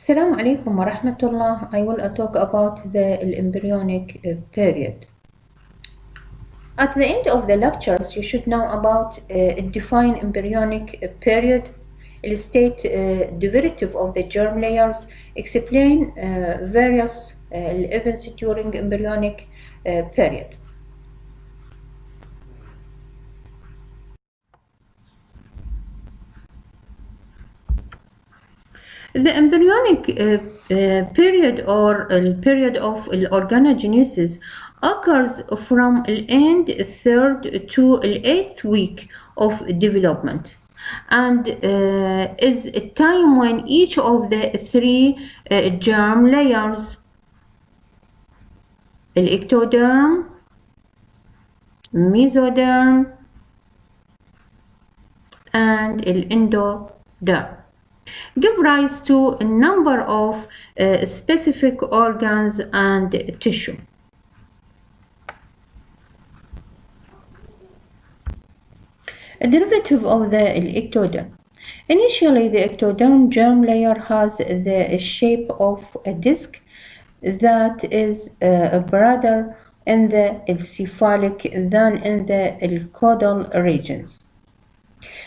Assalamu alaikum wa rahmatullah. I will talk about the embryonic period. At the end of the lectures, you should know about define embryonic period, illustrate derivative of the germ layers, explain various events during embryonic period. The embryonic period or period of organogenesis occurs from the end 3rd to the 8th week of development and is a time when each of the three germ layers, the ectoderm, mesoderm, and the endoderm, give rise to a number of specific organs and tissue. A derivative of the ectoderm. Initially, the ectoderm germ layer has the shape of a disc that is broader in the cephalic than in the caudal regions.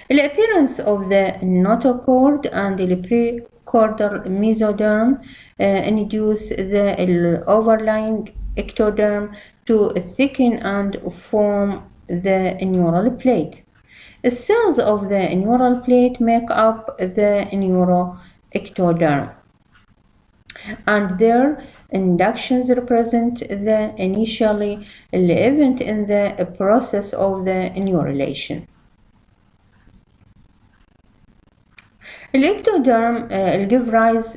The appearance of the notochord and the precaudal mesoderm induce the overlying ectoderm to thicken and form the neural plate. The cells of the neural plate make up the neuroectoderm, and their inductions represent the initially event in the process of the neurulation. The ectoderm give rise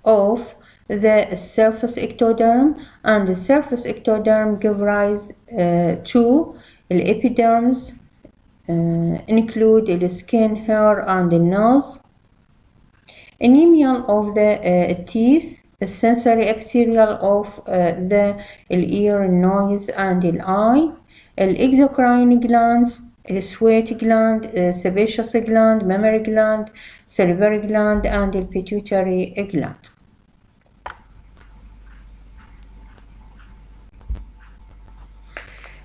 of the surface ectoderm, and the surface ectoderm give rise to the epiderms, include the skin, hair, and the nose, enamel of the teeth, the sensory epithelial of the ear, nose, and the eye, the exocrine glands, the sweat gland, sebaceous gland, mammary gland, salivary gland, and the pituitary gland.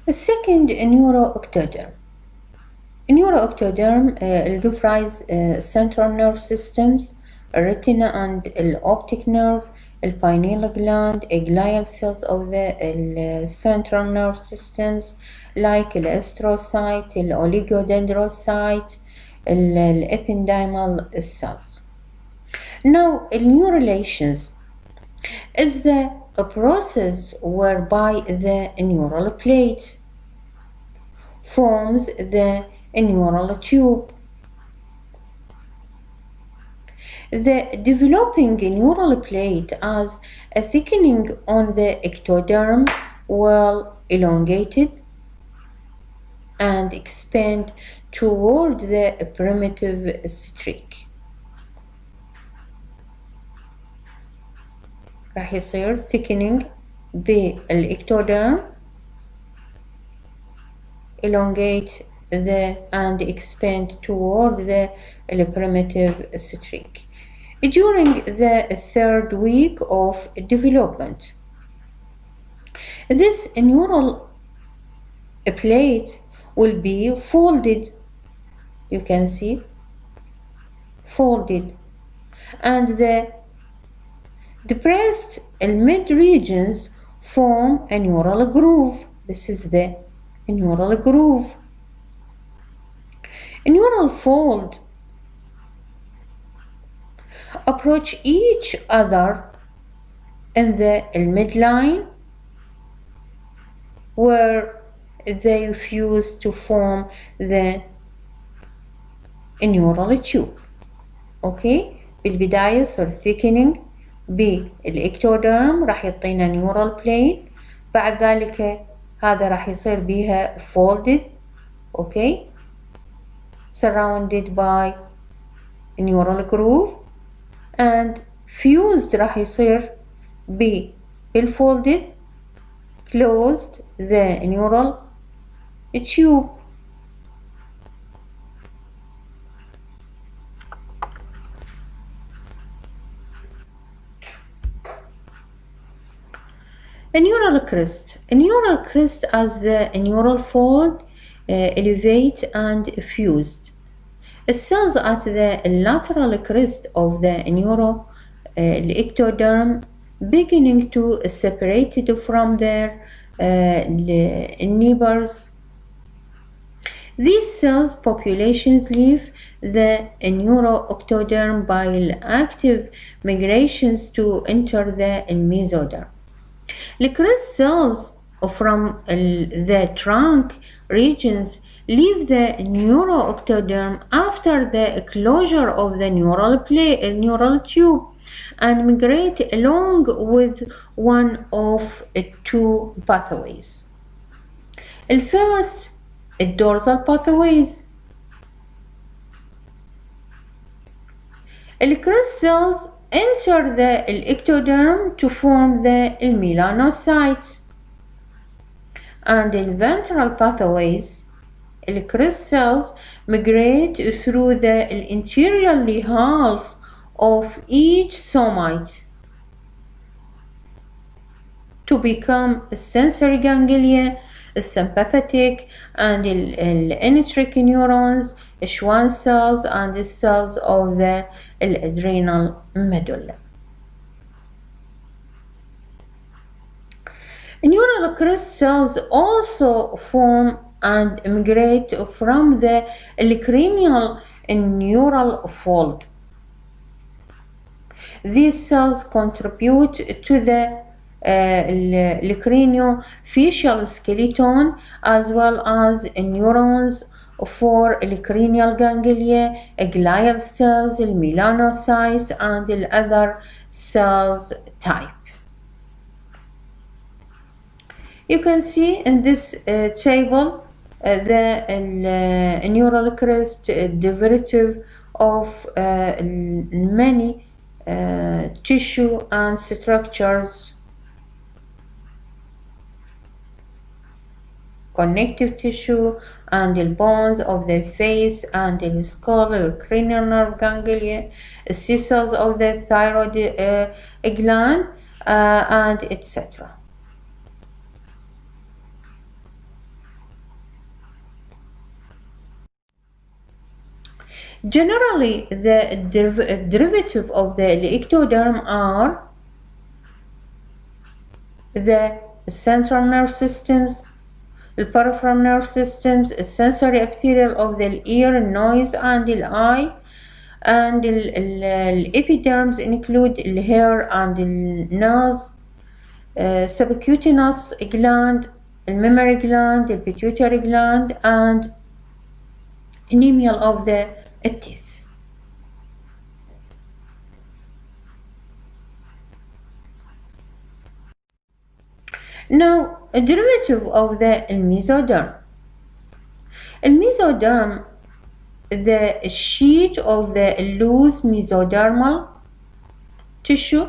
The second, neuroectoderm. Neuroectoderm give rise central nerve systems, retina and optic nerve, pineal gland, glial cells of the central nerve systems like the astrocyte, the oligodendrocyte, the ependymal cells. Now, neurulations is the process whereby the neural plate forms the neural tube. The developing neural plate as a thickening on the ectoderm will elongate and expand toward the primitive streak. راح يصير thickening بالectoderm, elongate and expand toward the primitive streak. During the 3rd week of development, this neural plate will be folded. You can see folded, and the depressed mid regions form a neural groove. This is the neural groove. A neural fold approach each other in the midline, where they fuse to form the neural tube. اوكي، بالبداية صار thickening بالectoderm، راح يعطينا neural plate. بعد ذلك هذا راح يصير بيها folded، اوكي، surrounded by neural groove, and fused راح يصير بالfolded closed the neural tube. A neural crest. A neural crest as the neural fold elevate and fused. Cells at the lateral crest of the ectoderm beginning to separate from their neighbors. These cells populations leave the neuroectoderm by active migrations to enter the mesoderm. The crest cells from the trunk regions leave the neuroectoderm after the closure of the neural tube and migrate along with one of two pathways. First, dorsal pathways. Crest cells enter the ectoderm to form the melanocyte, and the ventral pathways. Crest cells migrate through the interior half of each somite to become sensory ganglia, sympathetic and enteric neurons, Schwann cells, and the cells of the adrenal medulla. Neural crest cells also form and migrate from the cranial neural fold. These cells contribute to the craniofacial skeleton as well as neurons for cranial ganglia, glial cells, melanocytes, and the other cells type. You can see in this table the neural crest derivative of many tissue and structures, connective tissue and the bones of the face and the skull or cranial nerve ganglia, cells of the thyroid gland, and etc. Generally, the derivative of the ectoderm are the central nerve systems, the peripheral nerve systems, sensory epithelial of the ear, nose, and the eye, and the epiderms include the hair and the nose, subcutaneous gland, the mammary gland, the pituitary gland, and enamel of the teeth. Now, a derivative of the mesoderm. Mesoderm, the sheet of the loose mesodermal tissue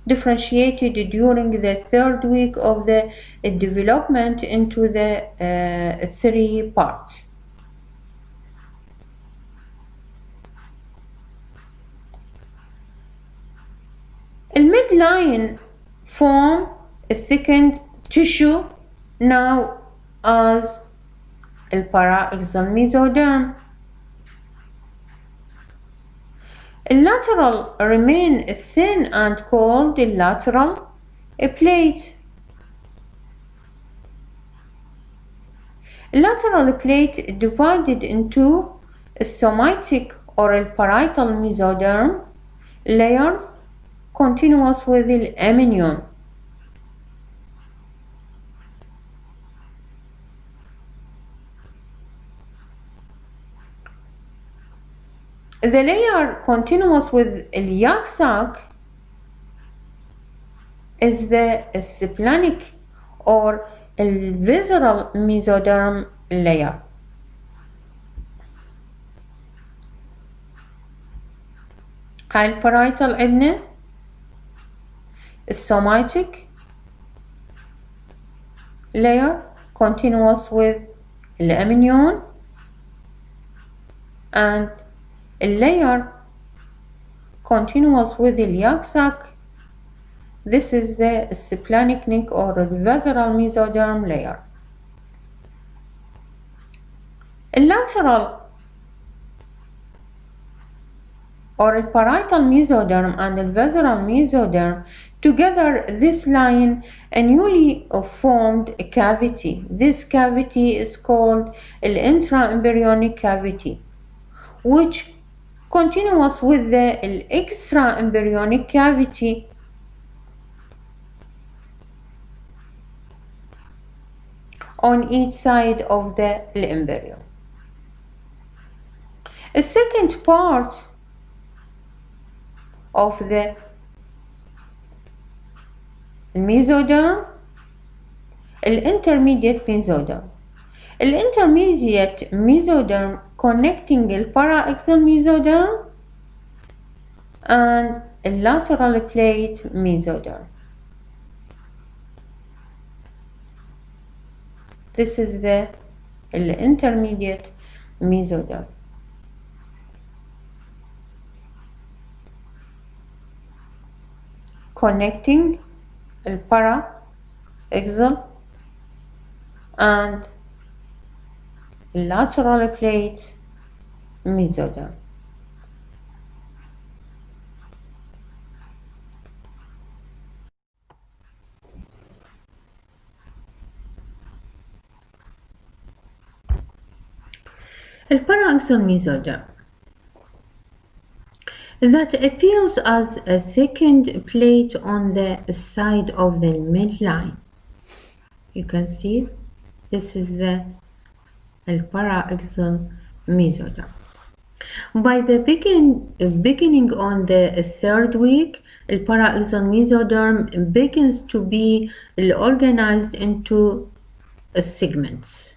differentiated during the third week of the development into the three parts. Midline form a thickened tissue now as paraxial mesoderm. Lateral remain thin and called the lateral plate. Lateral plate divided into somatic or parietal mesoderm layers continuous with the amnion. The layer continuous with iliac sac is the splenic or visceral mesoderm layer. Parietal عندنا somatic layer continuous with الامنيون and a layer continuous with the iliac sac This is the splenic neck or visceral mesoderm layer. Lateral or parietal mesoderm and the visceral mesoderm together, this line a newly formed cavity. This cavity is called the intraembryonic cavity, which continuous with the extraembryonic cavity on each side of the embryo. A second part of the mesoderm, intermediate mesoderm. Intermediate mesoderm connecting the paraxial mesoderm and lateral plate mesoderm. This is the intermediate mesoderm. Connecting the paraxial and lateral plate mesoderm. The paraxial mesoderm that appears as a thickened plate on the side of the midline. You can see this is the paraxial mesoderm. By the beginning on the third week, the paraxial mesoderm begins to be organized into segments.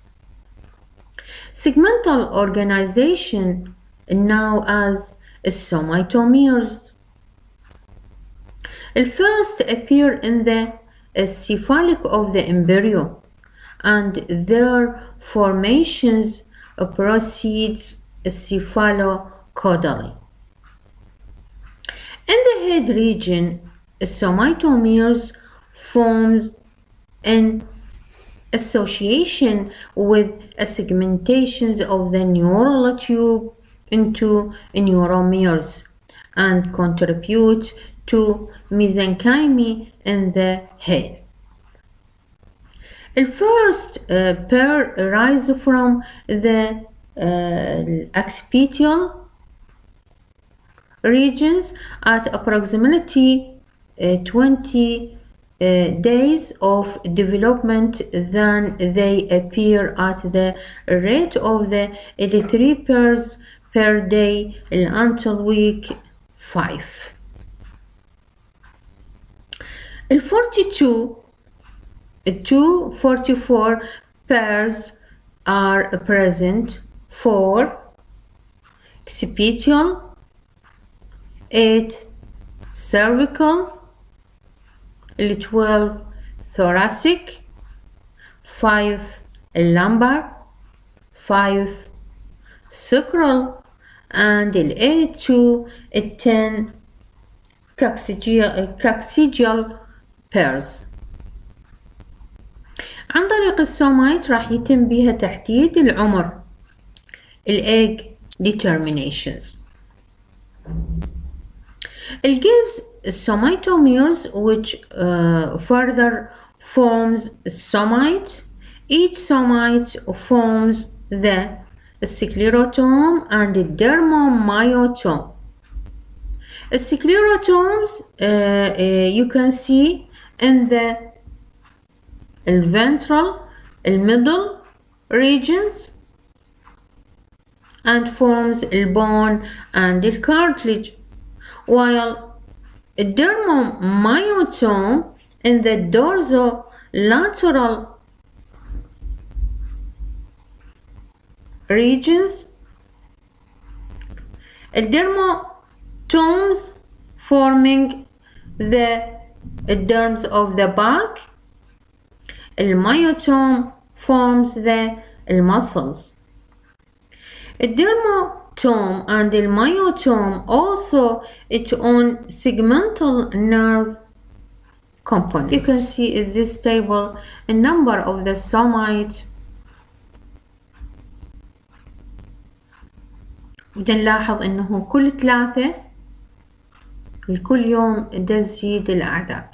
Segmental organization now as somatomeres. First appear in the cephalic of the embryo, and their formations proceeds cephalocaudally. In the head region, somatomeres forms in association with segmentations of the neural tube into neuromeres and contribute to mesenchyme in the head. The first pair rise from the occipital regions at approximately 20 days of development. Then they appear at the rate of the 83 pairs per day until week 5. 42 to 44 pairs are present for occipital, 8 cervical, 12 thoracic, 5 lumbar, 5 sacral, and 8 to 10 coccygeal pairs. عن طريق السومايت راح يتم بها تحديد العمر egg determinations. It gives somatomeres which further forms somite. Each somite forms the sclerotome and the dermomyotome. Sclerotomes you can see in the ventral, middle regions, and forms bone and cartilage, while dermomyotome in the dorsolateral regions. Dermatomes forming the derms of the back. Myotome forms the muscles. Dermatome and myotome also its own segmental nerve component. You can see in this table a number of the somites. نلاحظ انه كل 3 لكل يوم تزيد الاعداد.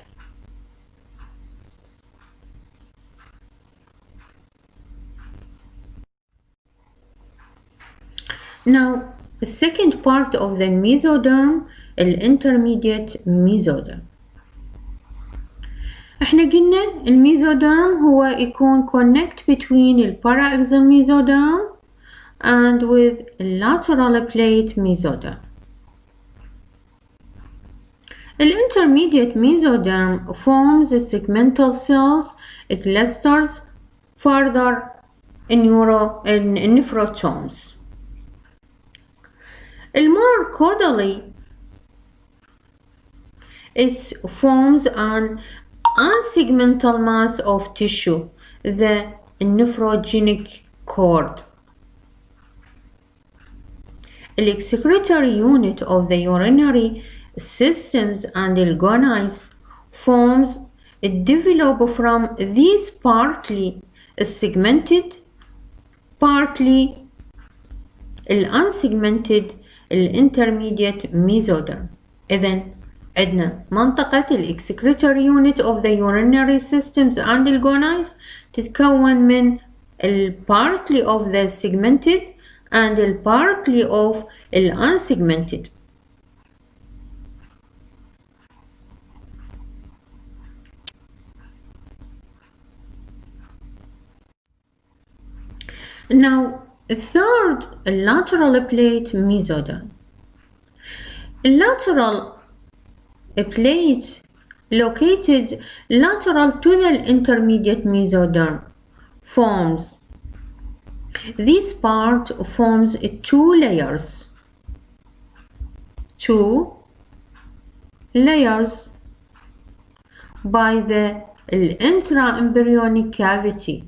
Now the second part of the mesoderm, intermediate mesoderm. احنا قلنا الميزوديرم هو يكون connect between paraxial mesoderm and with lateral plate mesoderm. Intermediate mesoderm forms segmental cells, clusters, further nephratomes. More caudally, it forms an unsegmental mass of tissue, the nephrogenic cord. The excretory unit of the urinary systems and the gonads forms develop from these partly segmented, partly unsegmented intermediate mesoderm. إذن عندنا منطقة excretory unit of the urinary systems and the gonads تتكون من partly of the segmented and partly of unsegmented. Now, third, lateral plate mesoderm. Lateral plate located lateral to the intermediate mesoderm forms. This part forms 2 layers. 2 layers by the intraembryonic cavity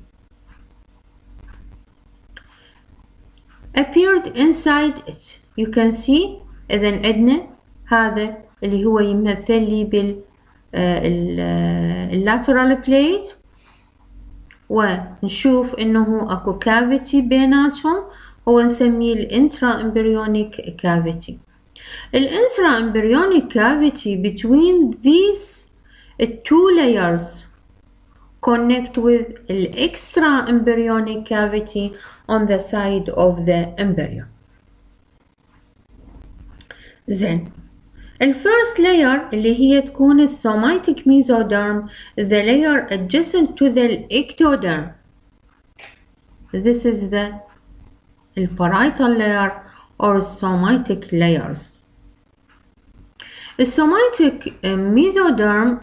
appeared inside it. You can see إذن عندنا هذا اللي هو يمثل لي بال lateral plate، ونشوف إنه أكو cavity بيناتهم هو نسميه intraembryonic cavity. intraembryonic cavity between these 2 layers connect with the extraembryonic cavity on the side of the embryo. Then the first layer اللي هي تكون somatic mesoderm, the layer adjacent to the ectoderm. This is the parietal layer or somatic layers. The somatic mesoderm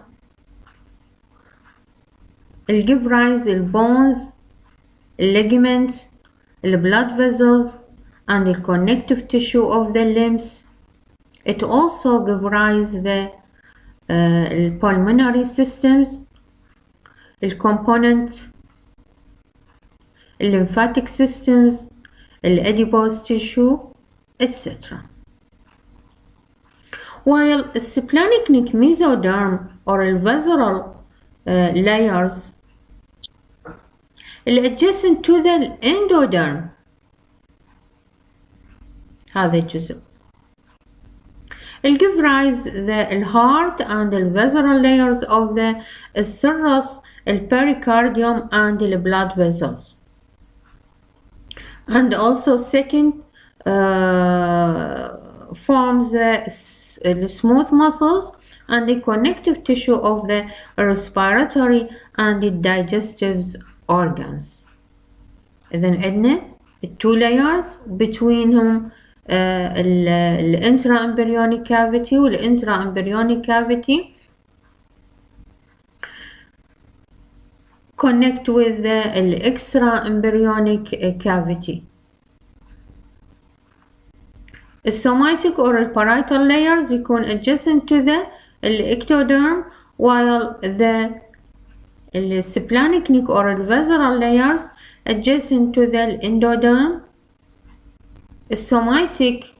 will give rise to bones, ligaments, the blood vessels, and the connective tissue of the limbs. It also gives rise to the pulmonary systems, the component, the lymphatic systems, the adipose tissue, etc. While the splenic mesoderm or the visceral layers adjacent to the endoderm، هذا الجزء give rise the heart and the visceral layers of the serous, the pericardium, and the blood vessels, and also second forms the smooth muscles and the connective tissue of the respiratory and the digestive organs. إذن عندنا 2 layers betweenهم intraembryonic cavity intraembryonic cavity connect with the extraembryonic cavity. The somatic or parietal layers يكون adjacent to the ectoderm, while the splenic or visceral layers adjacent to the endoderm. The somatic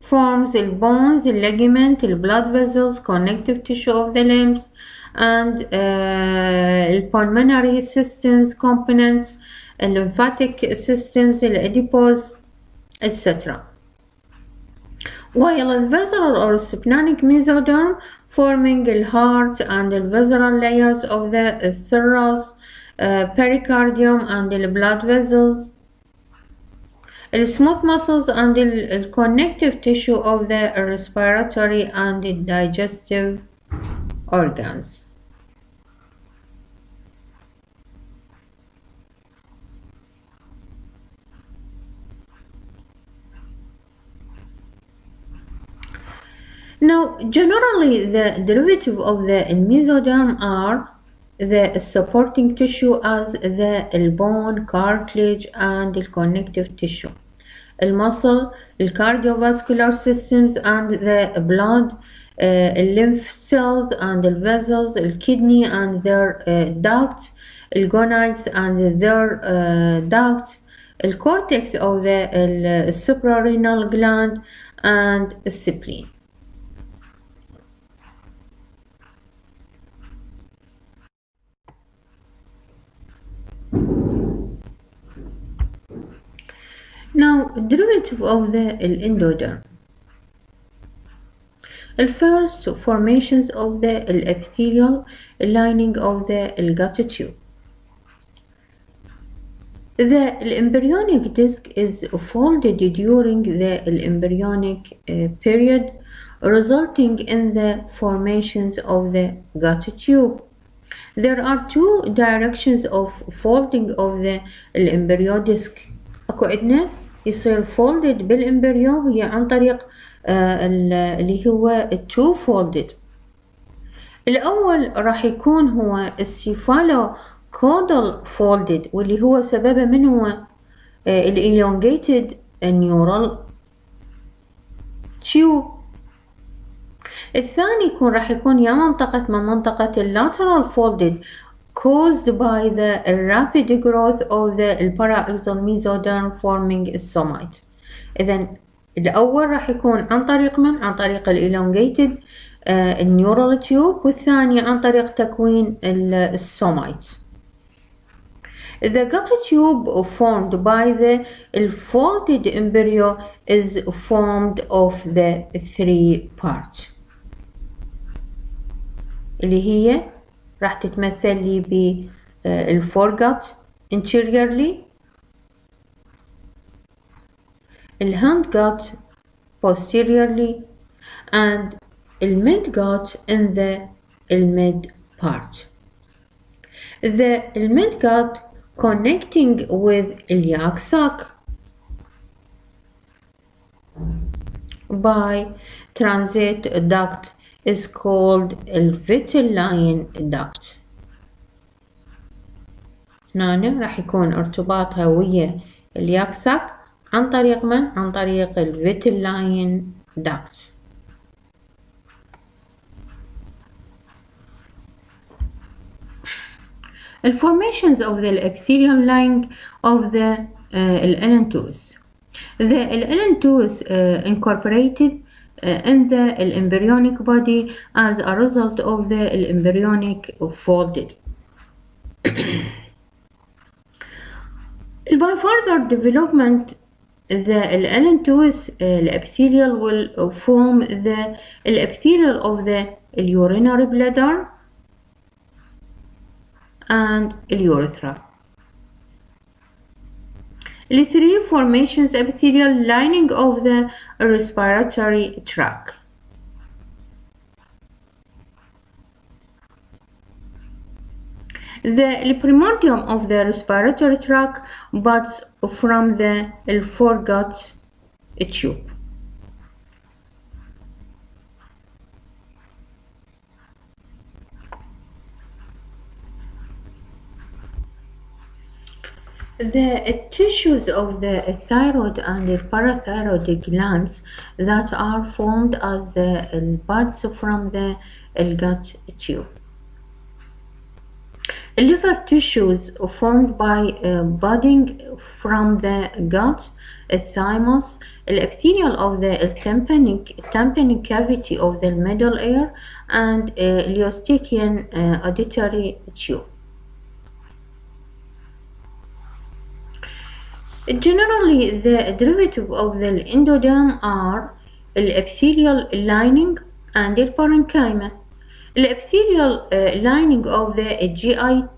forms the bones, the ligament, the blood vessels, connective tissue of the limbs, and the pulmonary systems components, lymphatic systems, the adipose, etc. While the visceral or splanchnic mesoderm forming the heart and the visceral layers of the serous, pericardium, and the blood vessels, the smooth muscles and the connective tissue of the respiratory and the digestive organs. Now, generally, the derivative of the mesoderm are the supporting tissue as the bone, cartilage, and the connective tissue, muscle, the cardiovascular systems, and the blood, lymph cells, and the vessels, the kidney and their ducts, the gonads and their ducts, the cortex of the suprarenal gland, and the spleen. Now, derivative of the endoderm. The first formations of the epithelial lining of the gut tube. The embryonic disc is folded during the embryonic period, resulting in the formations of the gut tube. There are two directions of folding of the embryo disc. اكو عندنا يصير folded بالامبريو هي عن طريق اللي هو two folded. الأول راح يكون هو السيفالو كودال folded واللي هو سببه من هو elongated neural tube. الثاني راح يكون يا منطقة من منطقة lateral folded caused by the rapid growth of the paraxial mesoderm forming السومايت. إذن الأول راح يكون عن طريق من؟ عن طريق elongated neural tube والثاني عن طريق تكوين السومايت. The gut tube formed by the folded embryo is formed of the three parts اللي هي راح تتمثل لي بالforegut anteriorly, الhindgut posteriorly, and midgut in the mid part. The midgut connecting with iliac sac by transit duct is called vitelline duct. هنا راح يكون ارتباطها ويا الياك sac عن طريق من؟ عن طريق vitelline duct. The formations of the epithelial lining of the allantois. The allantois incorporated in the embryonic body as a result of the embryonic folded. By further development, the allantois epithelial will form the epithelial of the urinary bladder and urethra. The three formations epithelial lining of the respiratory tract. The primordium of the respiratory tract buds from the foregut tube. The tissues of the thyroid and the parathyroid glands that are formed as the buds from the gut tube. Liver tissues formed by budding from the gut الثايموس, الepithelial of the tympanic cavity of the middle ear, and Eustachian auditory tube. Generally, the derivative of the endoderm are the epithelial lining and the parenchyma. The epithelial lining of the GI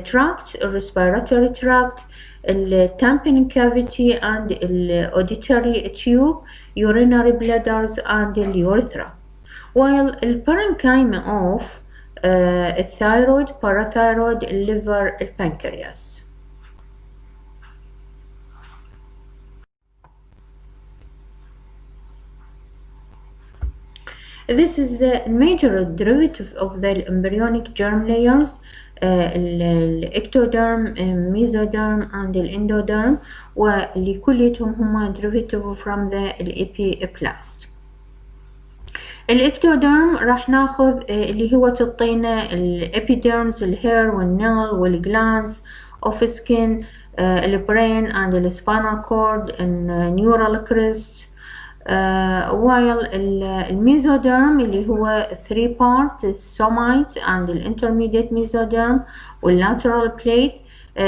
tract, respiratory tract, the tympanic cavity, and the auditory tube, urinary bladders, and the urethra. While the parenchyma of thyroid, parathyroid, liver, pancreas. This is the major derivative of the embryonic germ layers, الإكتوديرم, mesoderm, and endoderm, واللي كلهم هما derivative from the epiplast. الإكتوديرم راح ناخذ اللي هو تعطينا الابيديرمز, الهير والنيل والجلانز of skin, البرين and the spinal cord and neural crest. while الميزوديرم اللي هو 3 parts, السومايت and the intermediate mesoderm والlateral plate,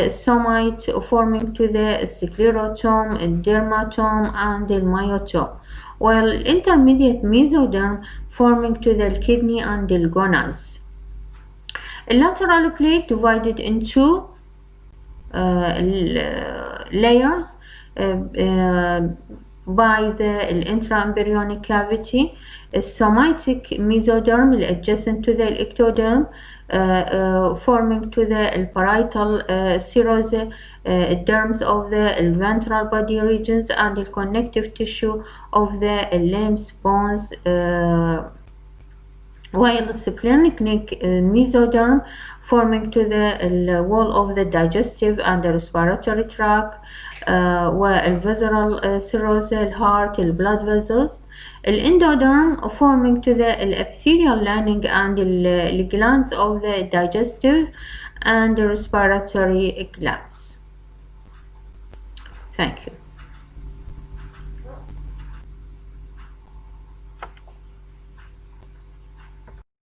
somite forming to the sclerotome, dermatome, and the myotome, while intermediate mesoderm forming to the kidney and the gonads. Lateral plate divided into layers by the intraembryonic cavity, somatic mesoderm adjacent to the ectoderm, forming to the parietal serous derms of the ventral body regions, and the connective tissue of the limbs, bones, while the splenic mesoderm forming to the wall of the digestive and the respiratory tract, والvisceral cirrhosis, heart, blood vessels. Endoderm forming to the epithelial lining and the glands of the digestive and the respiratory glands. Thank you.